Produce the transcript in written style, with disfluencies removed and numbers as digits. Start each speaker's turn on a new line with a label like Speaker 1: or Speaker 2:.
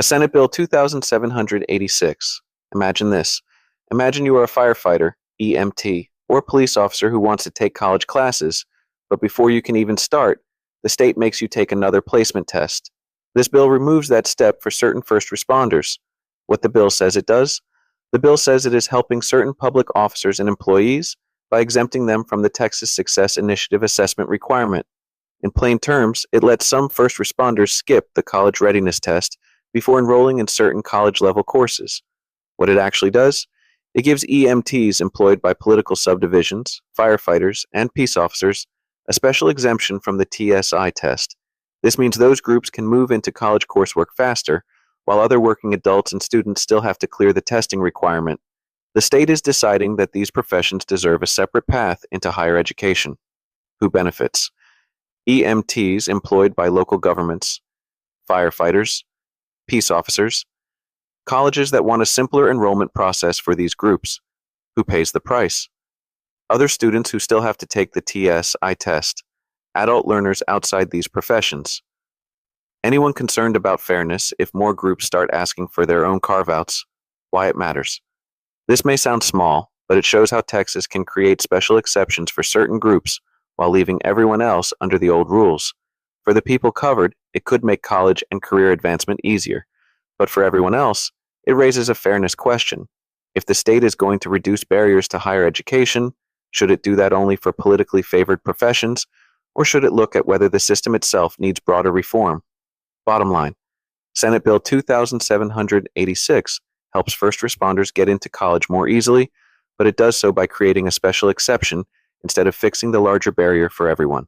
Speaker 1: A Senate Bill 2786. Imagine this. Imagine you are a firefighter, EMT, or a police officer who wants to take college classes, but before you can even start, the state makes you take another placement test. This bill removes that step for certain first responders. What the bill says it does? The bill says it is helping certain public officers and employees by exempting them from the Texas Success Initiative assessment requirement. In plain terms, it lets some first responders skip the college readiness test before enrolling in certain college-level courses. What it actually does? It gives EMTs employed by political subdivisions, firefighters, and peace officers a special exemption from the TSI test. This means those groups can move into college coursework faster, while other working adults and students still have to clear the testing requirement. The state is deciding that these professions deserve a separate path into higher education. Who benefits? EMTs employed by local governments, firefighters, peace officers, colleges that want a simpler enrollment process for these groups. Who pays the price? Other students who still have to take the TSI test, adult learners outside these professions. Anyone concerned about fairness if more groups start asking for their own carve-outs, why it matters. This may sound small, but it shows how Texas can create special exceptions for certain groups while leaving everyone else under the old rules. For the people covered, it could make college and career advancement easier. But for everyone else, it raises a fairness question. If the state is going to reduce barriers to higher education, should it do that only for politically favored professions, or should it look at whether the system itself needs broader reform? Bottom line, Senate Bill 2786 helps first responders get into college more easily, but it does so by creating a special exception instead of fixing the larger barrier for everyone.